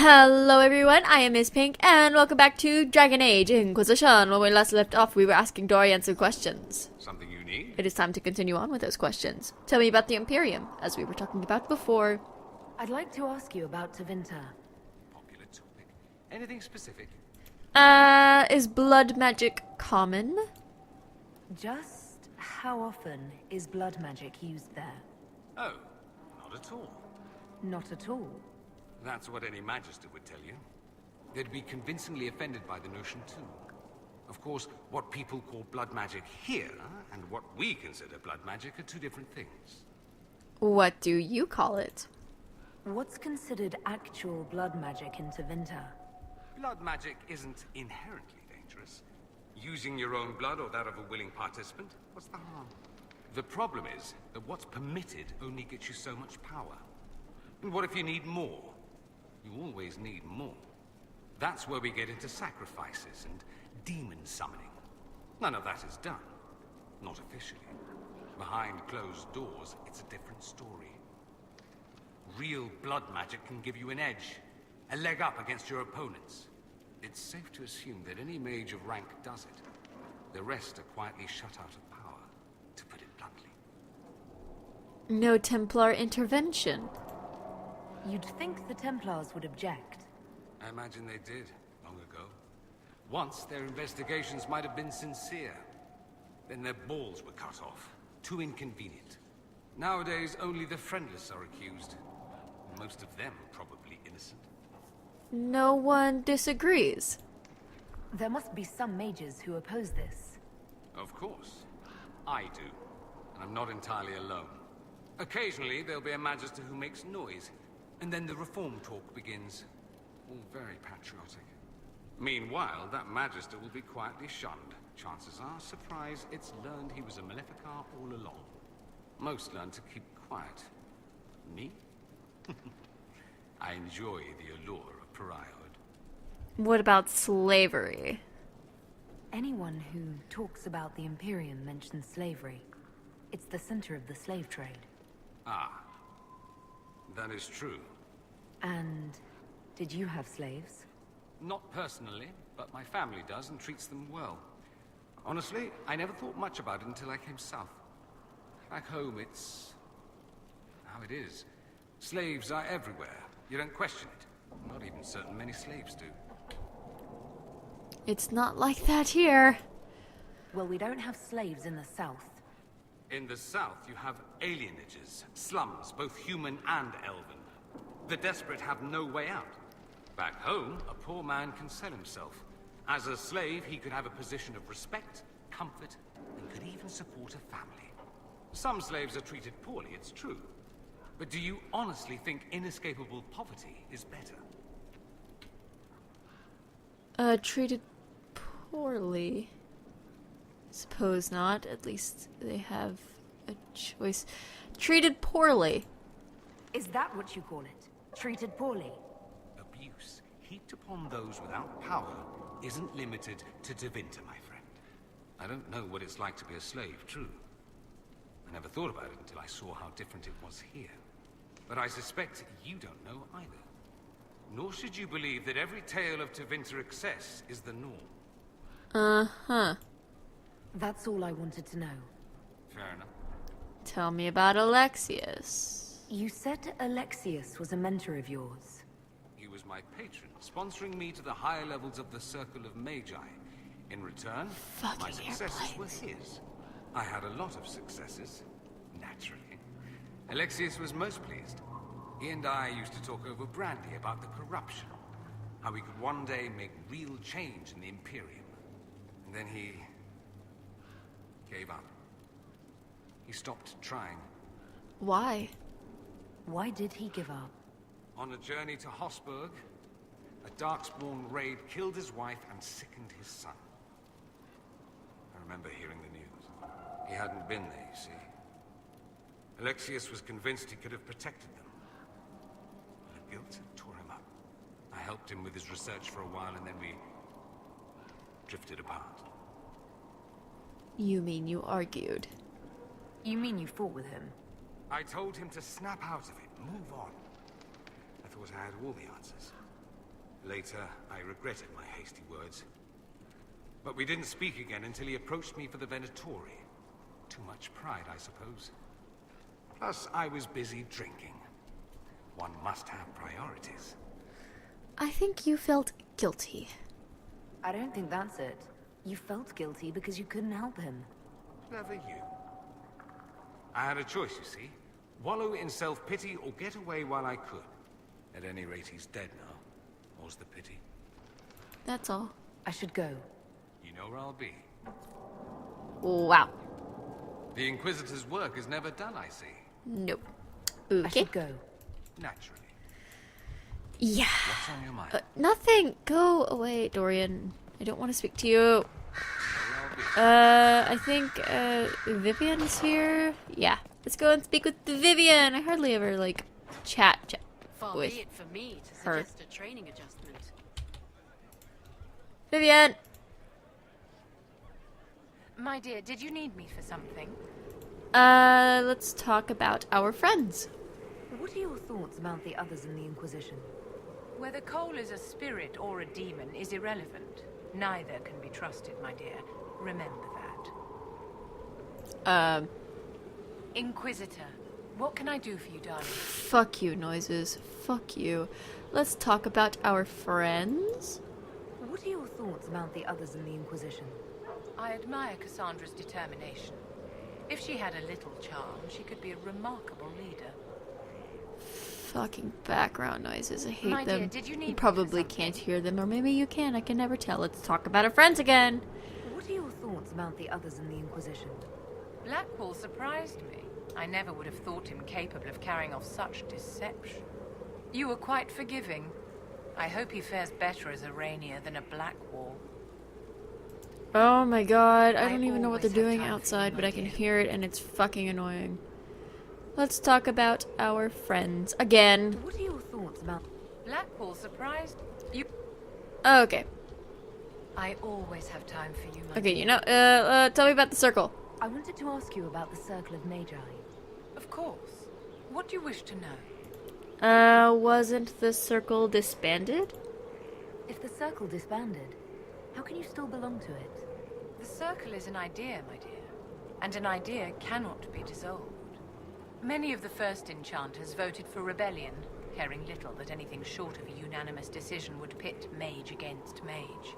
Hello everyone, I am Miss Pink, and welcome back to Dragon Age Inquisition. When we last left off, we were asking Dorian some questions. Something you need? It is time to continue on with those questions. Tell me about the Imperium, as we were talking about before. I'd like to ask you about Tevinter. Popular topic. Anything specific? Is blood magic common? Just how often is blood magic used there? Oh, not at all. Not at all. That's what any Magister would tell you. They'd be convincingly offended by the notion too. Of course, what people call blood magic here, and what we consider blood magic, are two different things. What do you call it? What's considered actual blood magic in Tevinter? Blood magic isn't inherently dangerous. Using your own blood or that of a willing participant, what's the harm? The problem is that what's permitted only gets you so much power. And what if you need more? You always need more. That's where we get into sacrifices and demon summoning. None of that is done. Not officially. Behind closed doors, it's a different story. Real blood magic can give you an edge, a leg up against your opponents. It's safe to assume that any mage of rank does it. The rest are quietly shut out of power, to put it bluntly. No Templar intervention. You'd think the Templars would object. I imagine they did, long ago. Once, their investigations might have been sincere. Then their balls were cut off. Too inconvenient. Nowadays, only the friendless are accused. Most of them probably innocent. No one disagrees. There must be some mages who oppose this. Of course. I do. And I'm not entirely alone. Occasionally, there'll be a Magister who makes noise. And then the reform talk begins. All very patriotic. Meanwhile, that Magister will be quietly shunned. Chances are, surprise, it's learned he was a Maleficar all along. Most learn to keep quiet. Me? I enjoy the allure of pariahhood. What about slavery? Anyone who talks about the Imperium mentions slavery. It's the center of the slave trade. Ah. That is true. And did you have slaves? Not personally, but my family does and treats them well. Honestly, I never thought much about it until I came south. Back home, it's how it is. Slaves are everywhere. You don't question it. Not even certain many slaves do. It's not like that here. Well, we don't have slaves in the south. In the south, you have alienages, slums, both human and elven. The desperate have no way out. Back home, a poor man can sell himself. As a slave, he could have a position of respect, comfort, and could even support a family. Some slaves are treated poorly, it's true. But do you honestly think inescapable poverty is better? Treated poorly. Suppose not. At least they have a choice. Treated poorly. Is that what you call it? Treated poorly? Abuse heaped upon those without power isn't limited to Tevinter, my friend. I don't know what it's like to be a slave, true. I never thought about it until I saw how different it was here. But I suspect you don't know either. Nor should you believe that every tale of Tevinter excess is the norm. Uh-huh. That's all I wanted to know. Fair enough. Tell me about Alexius. You said Alexius was a mentor of yours. He was my patron, sponsoring me to the higher levels of the Circle of Magi. In return, my Fucking successes were his. I had a lot of successes, naturally. Alexius was most pleased. He and I used to talk over brandy about the corruption, how we could one day make real change in the Imperium. And then he gave up. He stopped trying. Why? Why did he give up? On a journey to Hosburg, a Darkspawn raid killed his wife and sickened his son. I remember hearing the news. He hadn't been there, you see. Alexius was convinced he could have protected them. The guilt tore him up. I helped him with his research for a while, and then we drifted apart. You mean you argued? You mean you fought with him? I told him to snap out of it, move on. I thought I had all the answers. Later, I regretted my hasty words. But we didn't speak again until he approached me for the Venatori. Too much pride, I suppose. Plus, I was busy drinking. One must have priorities. I think you felt guilty. I don't think that's it. You felt guilty because you couldn't help him. Clever you. I had a choice, you see. Wallow in self-pity or get away while I could. At any rate, he's dead now. More's the pity. That's all. I should go. You know where I'll be. Wow. The Inquisitor's work is never done, I see. Nope. I Okay. should go. Naturally. Yeah. What's on your mind? Nothing. Go away, Dorian. I don't want to speak to you. You know where I'll be. I think, Vivian's here. Yeah. Let's go and speak with Vivian. I hardly ever, like, chat Far with be it for me to her. suggest a training adjustment. Vivian! My dear, did you need me for something? Let's talk about our friends. What are your thoughts about the others in the Inquisition? Whether Cole is a spirit or a demon is irrelevant. Neither can be trusted, my dear. Remember that. Inquisitor, what can I do for you, darling? Fuck you, noises. Fuck you. Let's talk about our friends. What are your thoughts about the others in the Inquisition? I admire Cassandra's determination. If she had a little charm, she could be a remarkable leader. Fucking background noises. I hate My dear, them. did you need You me for probably something? can't hear them, or maybe you can. I can never tell. Let's talk about our friends again. What are your thoughts about the others in the Inquisition? Blackwall surprised me. I never would have thought him capable of carrying off such deception. You were quite forgiving. I hope he fares better as a Rainier than a Blackwall. Oh my god. I I don't even know what they're always have doing time for you, outside, my but I can dear. hear it, and it's fucking annoying. Let's talk about our friends again. What are your thoughts about... Blackwall surprised you. Okay. I always have time for you, my Okay, dear. you know, tell me about the circle. I wanted to ask you about the Circle of Magi. Of course. What do you wish to know? Wasn't the circle disbanded? If the Circle disbanded, how can you still belong to it? The circle is an idea, my dear. And an idea cannot be dissolved. Many of the first enchanters voted for rebellion, caring little that anything short of a unanimous decision would pit mage against mage.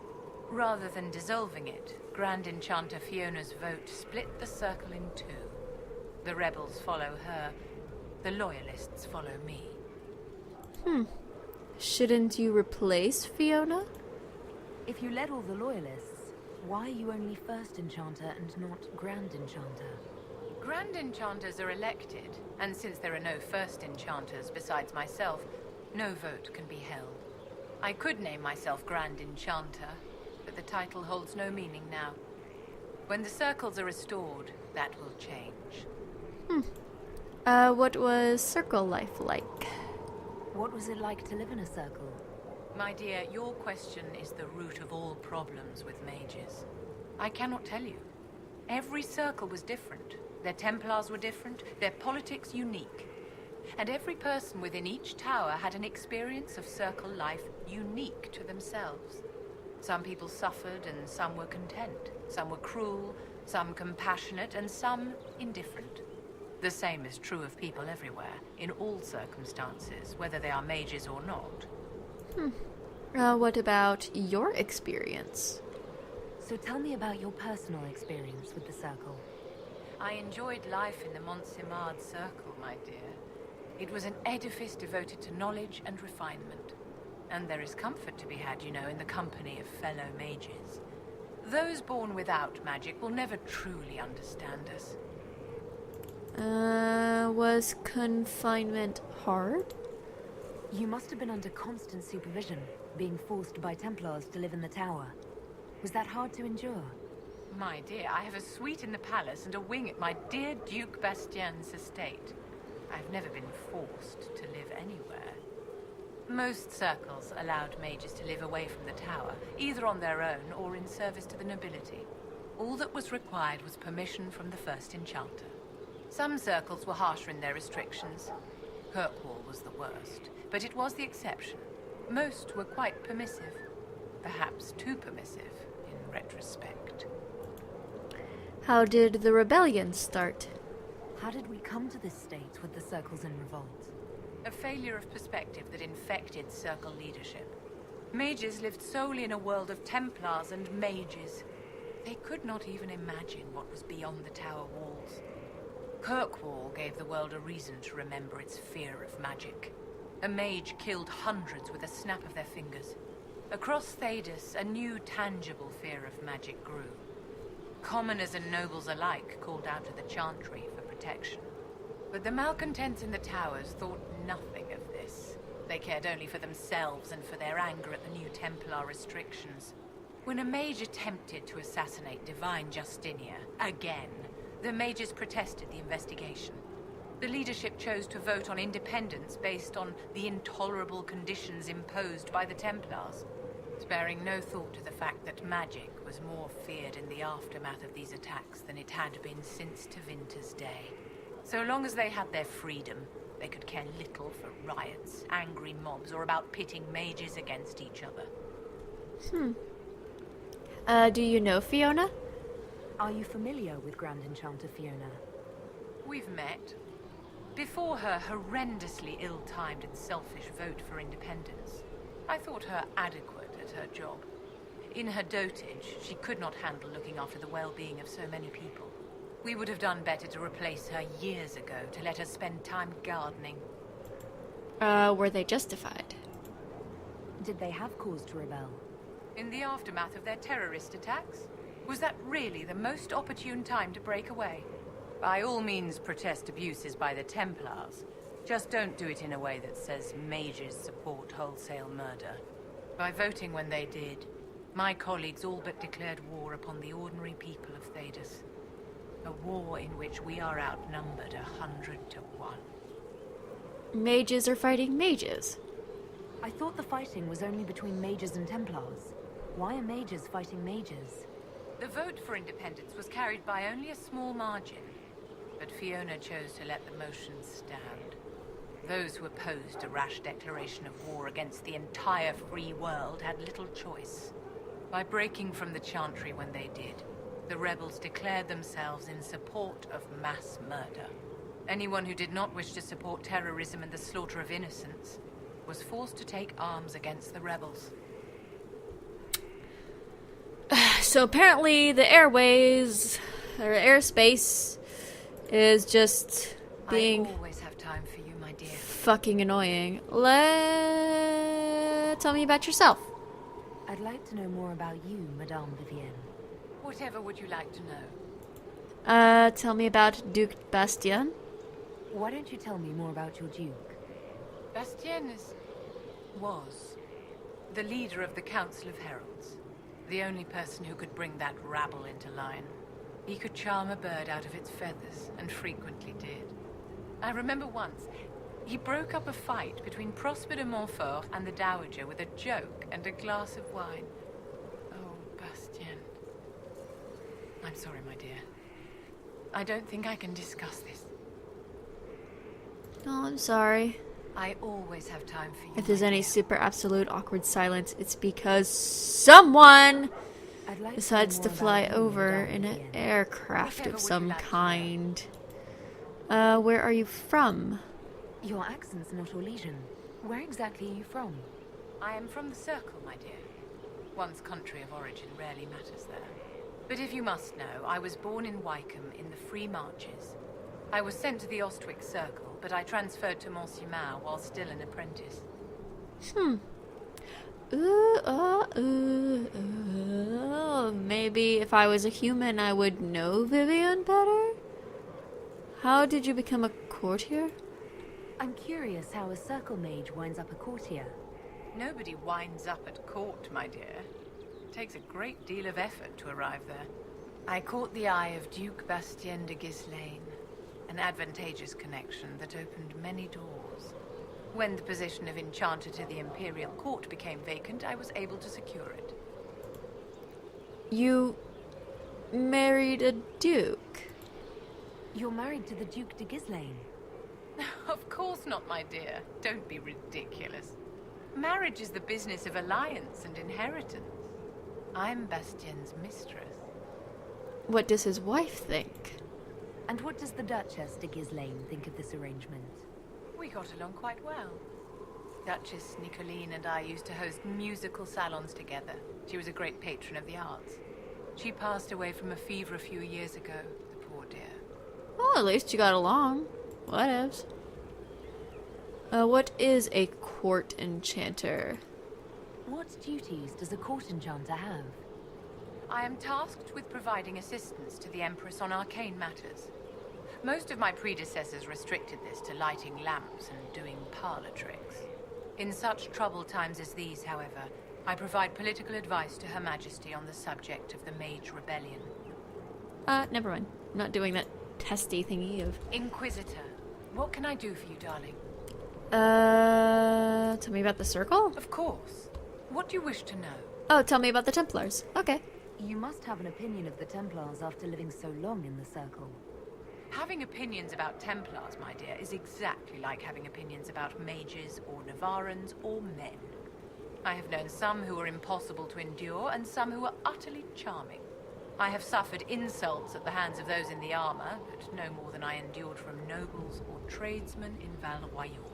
Rather than dissolving it, Grand Enchanter Fiona's vote split the circle in two. The rebels follow her, the loyalists follow me. Shouldn't you replace Fiona? If you led all the Loyalists, why are you only First Enchanter and not Grand Enchanter? Grand Enchanters are elected, and since there are no First Enchanters besides myself, no vote can be held. I could name myself Grand Enchanter, but the title holds no meaning now. When the circles are restored, that will change. What was circle life like? What was it like to live in a circle? My dear, your question is the root of all problems with mages. I cannot tell you. Every circle was different. Their Templars were different, their politics unique. And every person within each tower had an experience of circle life unique to themselves. Some people suffered and some were content. Some were cruel, some compassionate, and some indifferent. The same is true of people everywhere, in all circumstances, whether they are mages or not. What about your experience? So tell me about your personal experience with the Circle. I enjoyed life in the Montsimard Circle, my dear. It was an edifice devoted to knowledge and refinement. And there is comfort to be had, you know, in the company of fellow mages. Those born without magic will never truly understand us. Was confinement hard? You must have been under constant supervision, being forced by Templars to live in the tower. Was that hard to endure? My dear, I have a suite in the palace and a wing at my dear Duke Bastien's estate. I've never been forced to live anywhere. Most circles allowed mages to live away from the tower, either on their own or in service to the nobility. All that was required was permission from the first enchanter. Some circles were harsher in their restrictions. Kirkwall was the worst, but it was the exception. Most were quite permissive. Perhaps too permissive, in retrospect. How did the rebellion start? How did we come to this state with the circles in revolt? A failure of perspective that infected Circle leadership. Mages lived solely in a world of Templars and mages. They could not even imagine what was beyond the tower walls. Kirkwall gave the world a reason to remember its fear of magic. A mage killed hundreds with a snap of their fingers. Across Thedas, a new tangible fear of magic grew. Commoners and nobles alike called out to the Chantry for protection. But the malcontents in the towers thought nothing of this. They cared only for themselves and for their anger at the new Templar restrictions. When a mage attempted to assassinate Divine Justinia, again, the mages protested the investigation. The leadership chose to vote on independence based on the intolerable conditions imposed by the Templars, sparing no thought to the fact that magic was more feared in the aftermath of these attacks than it had been since Tevinter's day. So long as they had their freedom, they could care little for riots, angry mobs, or about pitting mages against each other. Do you know Fiona? Are you familiar with Grand Enchanter Fiona? We've met. Before her horrendously ill-timed and selfish vote for independence, I thought her adequate at her job. In her dotage, she could not handle looking after the well-being of so many people. We would have done better to replace her years ago, to let her spend time gardening. Were they justified? Did they have cause to rebel? In the aftermath of their terrorist attacks? Was that really the most opportune time to break away? By all means, protest abuses by the Templars. Just don't do it in a way that says mages support wholesale murder. By voting when they did, my colleagues all but declared war upon the ordinary people of Thedas. A war in which we are outnumbered 100 to 1. Mages are fighting mages. I thought the fighting was only between mages and Templars. Why are mages fighting mages? The vote for independence was carried by only a small margin, but Fiona chose to let the motion stand. Those who opposed a rash declaration of war against the entire free world had little choice. By breaking from the Chantry when they did, the rebels declared themselves in support of mass murder. Anyone who did not wish to support terrorism and the slaughter of innocents was forced to take arms against the rebels. So apparently the airways, or airspace, is just being I always have time for you, my dear. fucking annoying. Tell me about yourself. I'd like to know more about you, Madame Vivienne. Whatever would you like to know? Tell me about Duke Bastien. Why don't you tell me more about your Duke? Bastien was the leader of the Council of Heralds. The only person who could bring that rabble into line. He could charm a bird out of its feathers, and frequently did. I remember once, he broke up a fight between Prosper de Montfort and the Dowager with a joke and a glass of wine. Oh, Bastien. I'm sorry, my dear. I don't think I can discuss this. Oh, I'm sorry. I always have time for you. If there's my any dear. super absolute awkward silence, it's because someone I'd like decides to know more fly about you, over Madame in an Vivienne. aircraft Whatever of would you some like to know? kind. Where are you from? Your accent's not Orlesian. Where exactly are you from? I am from the Circle, my dear. One's country of origin rarely matters there. But if you must know, I was born in Wycombe in the Free Marches. I was sent to the Ostwick Circle, but I transferred to Monsignor while still an apprentice. Maybe if I was a human, I would know Vivian better? How did you become a courtier? I'm curious how a circle mage winds up a courtier. Nobody winds up at court, my dear. It takes a great deal of effort to arrive there. I caught the eye of Duke Bastien de Ghislaine, an advantageous connection that opened many doors. When the position of Enchanter to the Imperial Court became vacant, I was able to secure it. You married a duke? You're married to the Duke de Ghislaine. Of course not, my dear. Don't be ridiculous. Marriage is the business of alliance and inheritance. I'm Bastien's mistress. What does his wife think? And what does the Duchess de Ghislaine think of this arrangement? We got along quite well. Duchess Nicoline and I used to host musical salons together. She was a great patron of the arts. She passed away from a fever a few years ago, the poor dear. Well, at least you got along. Whatevs. What is a court enchanter? What duties does a court enchanter have? I am tasked with providing assistance to the Empress on arcane matters. Most of my predecessors restricted this to lighting lamps and doing parlor tricks. In such troubled times as these, however, I provide political advice to Her Majesty on the subject of the Mage Rebellion. Never mind. I'm not doing that testy thingy of... Inquisitor, what can I do for you, darling? Tell me about the Circle? Of course. What do you wish to know? Oh, tell me about the Templars. Okay. You must have an opinion of the Templars after living so long in the Circle. Having opinions about Templars, my dear, is exactly like having opinions about mages or Navarrans or men. I have known some who are impossible to endure and some who are utterly charming. I have suffered insults at the hands of those in the armor, but no more than I endured from nobles or tradesmen in Val-Royal.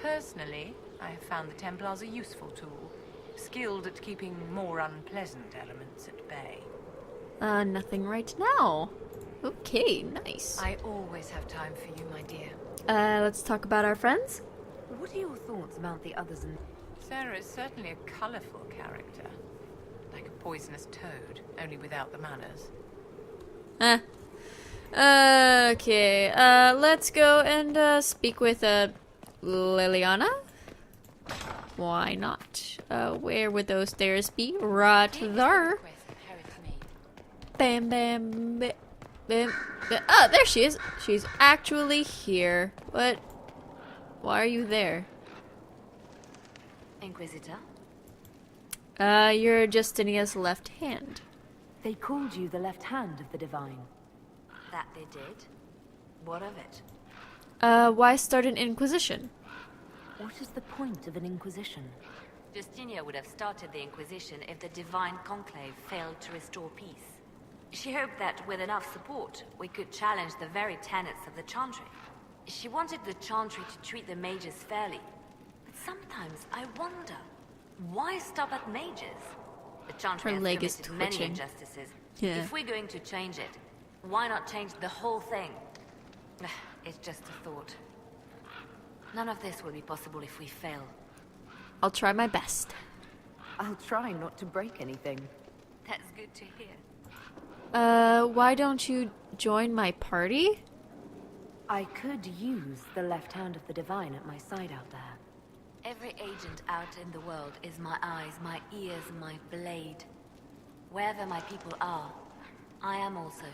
Personally, I have found the Templars a useful tool, skilled at keeping more unpleasant elements at bay. Nothing right now. Okay, nice. I always have time for you, my dear. Let's talk about our friends. What are your thoughts about the others in... Sarah is certainly a colorful character. Like a poisonous toad, only without the manners. Okay, let's go and, speak with, Liliana? Why not? Where would those stairs be? Right there. Bam, bam, bam, bam, bam. Oh, there she is. She's actually here. What? Why are you there? Inquisitor? You're Justinia's left hand. They called you the left hand of the Divine. That they did? What of it? Why start an Inquisition? What is the point of an Inquisition? Justinia would have started the Inquisition if the Divine Conclave failed to restore peace. She hoped that with enough support, we could challenge the very tenets of the Chantry. She wanted the Chantry to treat the mages fairly. But sometimes I wonder, why stop at mages? The Chantry Her has leg is committed many twitching. injustices. Yeah. If we're going to change it, why not change the whole thing? It's just a thought. None of this will be possible if we fail. I'll try my best. I'll try not to break anything. That's good to hear. Why don't you join my party? I could use the left hand of the Divine at my side out there. Every agent out in the world is my eyes, my ears, my blade. Wherever my people are, I am also.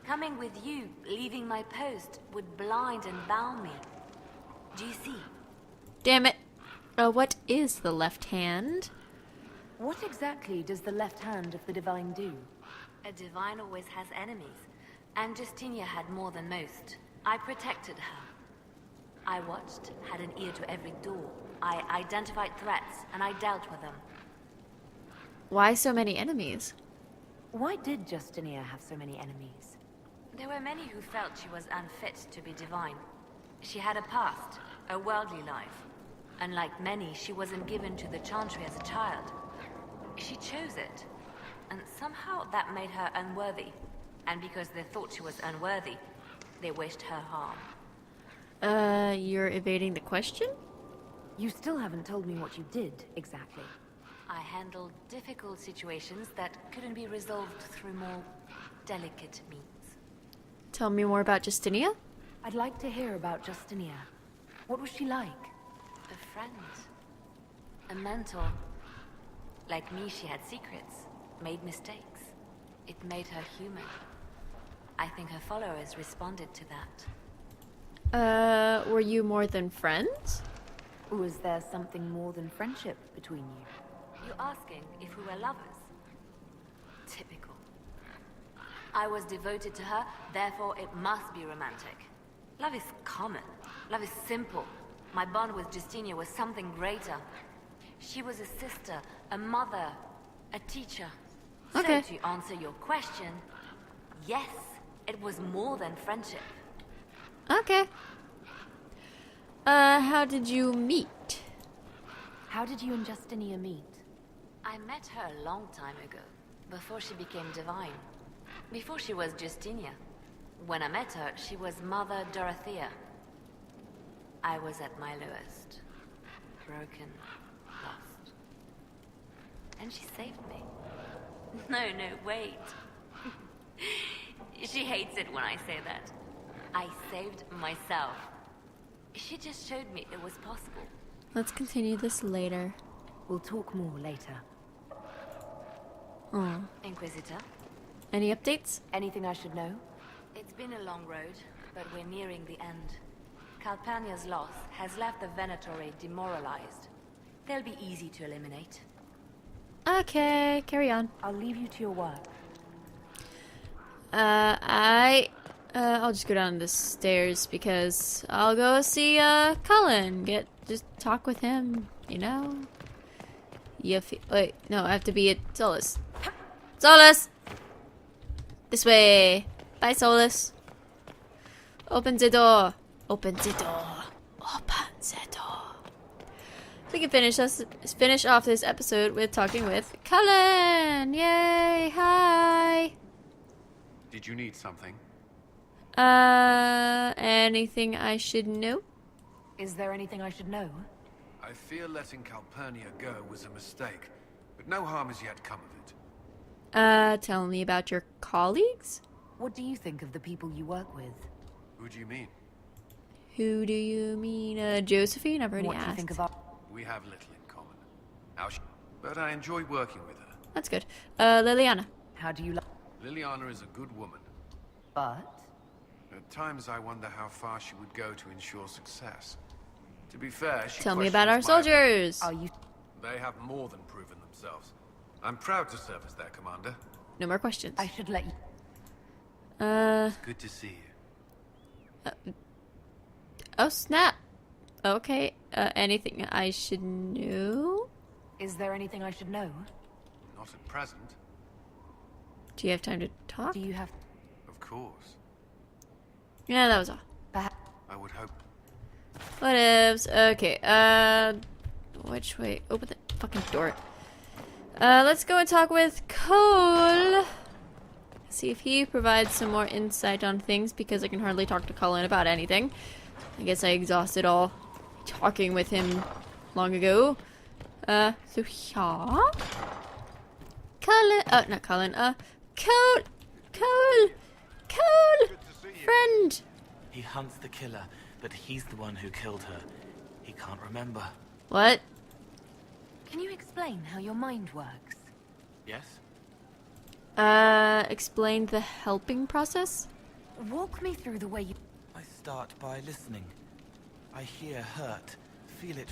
Coming with you, leaving my post, would blind and bound me. Do you see? Damn it. What is the left hand? What exactly does the left hand of the Divine do? A divine always has enemies, and Justinia had more than most. I protected her. I watched, had an ear to every door. I identified threats, and I dealt with them. Why so many enemies? Why did Justinia have so many enemies? There were many who felt she was unfit to be divine. She had a past, a worldly life. Unlike many, she wasn't given to the Chantry as a child. She chose it, and somehow that made her unworthy. And because they thought she was unworthy, they wished her harm. You're evading the question? You still haven't told me what you did, exactly. I handled difficult situations that couldn't be resolved through more delicate means. Tell me more about Justinia? I'd like to hear about Justinia. What was she like? A friend. A mentor. Like me, she had secrets, made mistakes. It made her human. I think her followers responded to that. Were you more than friends? Was there something more than friendship between you? You're asking if we were lovers? Typical. I was devoted to her, therefore it must be romantic. Love is common. Love is simple. My bond with Justinia was something greater. She was a sister, a mother, a teacher. Okay. So to answer your question, yes, it was more than friendship. Okay. How did you meet? How did you and Justinia meet? I met her a long time ago, before she became divine. Before she was Justinia. When I met her, she was Mother Dorothea. I was at my lowest. Broken, lost. And she saved me. No, wait. She hates it when I say that. I saved myself. She just showed me it was possible. Let's continue this later. We'll talk more later. Oh. Inquisitor, Any updates? Anything I should know? it's been a long road, but we're nearing the end. Calpurnia's loss has left the Venatori demoralized. They'll be easy to eliminate. Okay, carry on. I'll leave you to your work. I'll just go down the stairs because I'll go see, Cullen. Just talk with him, you know? Wait, no, I have to be at Solus. Solus! This way. Bye, Solus. Open the door. Open the door. Open the door. We can finish off this episode with talking with Cullen. Yay! Hi. Did you need something? Anything I should know? Is there anything I should know? I fear letting Calpurnia go was a mistake, but no harm has yet come of it. Tell me about your colleagues? What do you think of the people you work with? Who do you mean? Who do you mean? Josephine? I've already What do you asked. think about... We have little in common. But I enjoy working with her. That's good. Liliana. How do you like... Liliana is a good woman. But... At times I wonder how far she would go to ensure success. To be fair, she Tell me about our questions my- soldiers. Are you... They have more than proven themselves. I'm proud to serve as their commander. No more questions. I should let you... Good to see you. Oh, snap. Okay. Anything I should know? Is there anything I should know? Not at present, Do you have time to talk? Do you have... of course. Yeah, that was all. Perhaps... I would hope. Whatevs. Okay, which way? Open the fucking door. Let's go and talk with Cole. See if he provides some more insight on things, because I can hardly talk to Cullen about anything. I guess I exhausted all talking with him long ago. So yeah. Cullen, not Cullen, Cole! Friend! He hunts the killer, but he's the one who killed her. He can't remember. What? Can you explain how your mind works? Yes? Explain the helping process? Walk me through the way you... I start by listening. I hear hurt, feel it.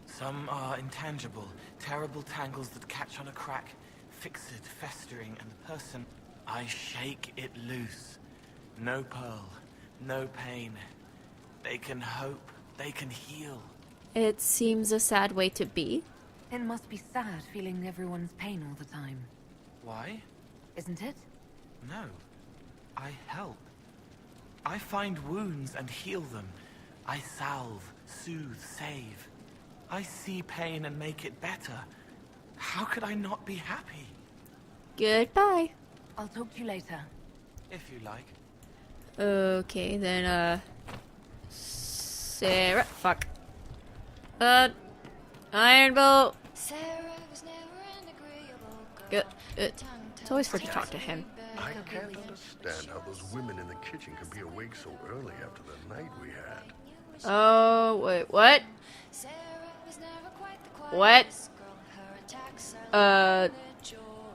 Some are intangible, terrible tangles that catch on a crack, fixed, festering, and the person... I shake it loose. No pearl, no pain. They can hope, they can heal. It seems a sad way to be. It must be sad feeling everyone's pain all the time, Why? isn't it? No. I help. I find wounds and heal them. I salve, soothe, save. I see pain and make it better. How could I not be happy? Goodbye. I'll talk to you later. If you like. Okay, then, Sarah. Fuck. Iron Bolt. Good. It's always fun to talk to him. I can't understand how those women in the kitchen could be awake so early after the night we had. Oh, wait, what? What?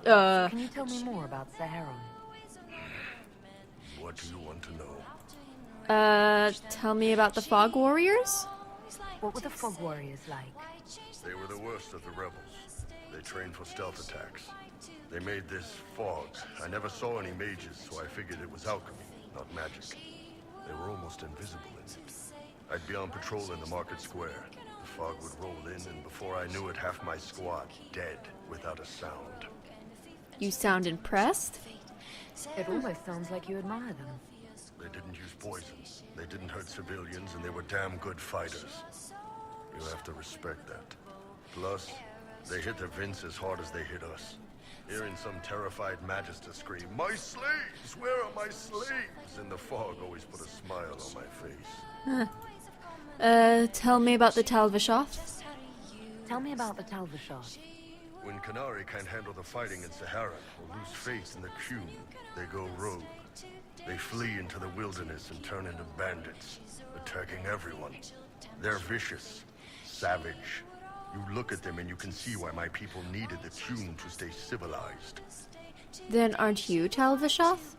Can you tell me more about Saharon? What do you want to know? Tell me about the Fog Warriors? What were the Fog Warriors like? They were the worst of the rebels. They trained for stealth attacks. They made this fog. I never saw any mages, so I figured it was alchemy, not magic. They were almost invisible in it. I'd be on patrol in the market square. The fog would roll in, and before I knew it, half my squad dead without a sound. You sound impressed? It almost sounds like you admire them. They didn't use poison. They didn't hurt civilians, and they were damn good fighters. You have to respect that. Plus, they hit their Vince as hard as they hit us. Hearing some terrified Magister scream, "My slaves! Where are my slaves?" in the fog always put a smile on my face. Tell me about the Talvishoth. Tell me about the Talvishoth. When Canary can't handle the fighting in Saharan or lose faith in the Q, they go rogue. They flee into the wilderness and turn into bandits, attacking everyone. They're vicious, savage. You look at them and you can see why my people needed the tune to stay civilized. Then aren't you Talvishoth?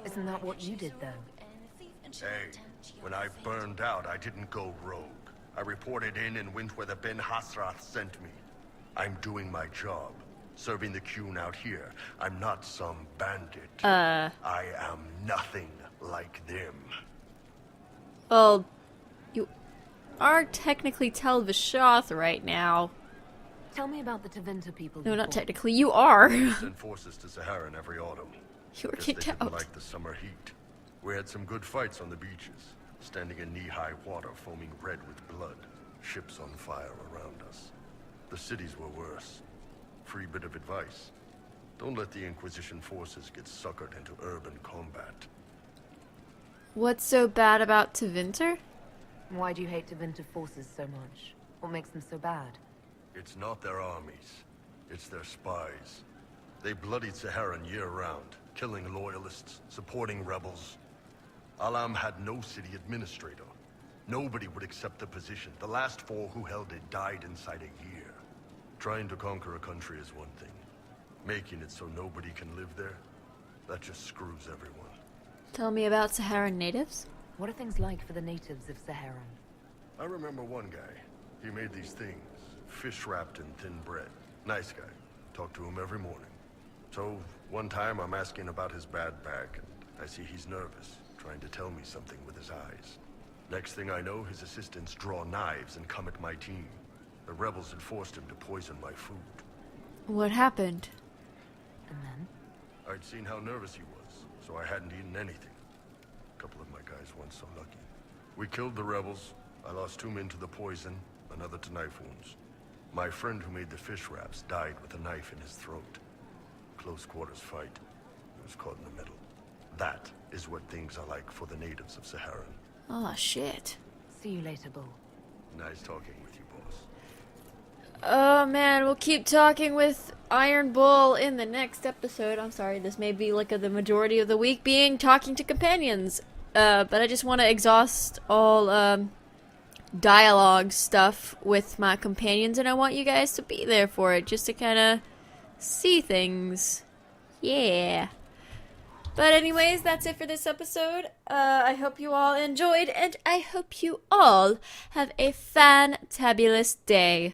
Isn't that what you did, though? Hey, when I burned out, I didn't go rogue. I reported in and went where the Ben Hasrath sent me. I'm doing my job, serving the Qun out here. I'm not some bandit. I am nothing like them. Well, you are technically Talvishoth right now. Tell me about the Tevinter people. No, you not fought. technically. You are. Send forces to Saharan every autumn. You were Guess kicked they didn't out. like the summer heat. We had some good fights on the beaches, standing in knee-high water foaming red with blood, ships on fire around us. The cities were worse. Free bit of advice. Don't let the Inquisition forces get suckered into urban combat. What's so bad about Tevinter? Why do you hate Tevinter forces so much? What makes them so bad? It's not their armies. It's their spies. They bloodied Saharan year-round, killing loyalists, supporting rebels. Alam had no city administrator. Nobody would accept the position. The last 4 who held it died inside a year. Trying to conquer a country is one thing. Making it so nobody can live there, that just screws everyone. Tell me about Saharan natives. What are things like for the natives of Saharan? I remember one guy. He made these things, fish wrapped in thin bread. Nice guy. Talked to him every morning. So, one time I'm asking about his bad back, and I see he's nervous, trying to tell me something with his eyes. Next thing I know, his assistants draw knives and come at my team. The rebels had forced him to poison my food. What happened? And then? I'd seen how nervous he was, so I hadn't eaten anything. A couple of my guys weren't so lucky. We killed the rebels. I lost 2 men to the poison, another to knife wounds. My friend who made the fish wraps died with a knife in his throat. Close quarters fight. He was caught in the middle. That is what things are like for the natives of Saharan. Oh, shit. See you later, Bull. Nice talking with you, boss. Oh, man, we'll keep talking with Iron Bull in the next episode. I'm sorry, this may be like the majority of the week being talking to companions. But I just want to exhaust all, dialogue stuff with my companions, and I want you guys to be there for it, just to kind of see things. Yeah. But anyways, that's it for this episode. I hope you all enjoyed, and I hope you all have a fantabulous day.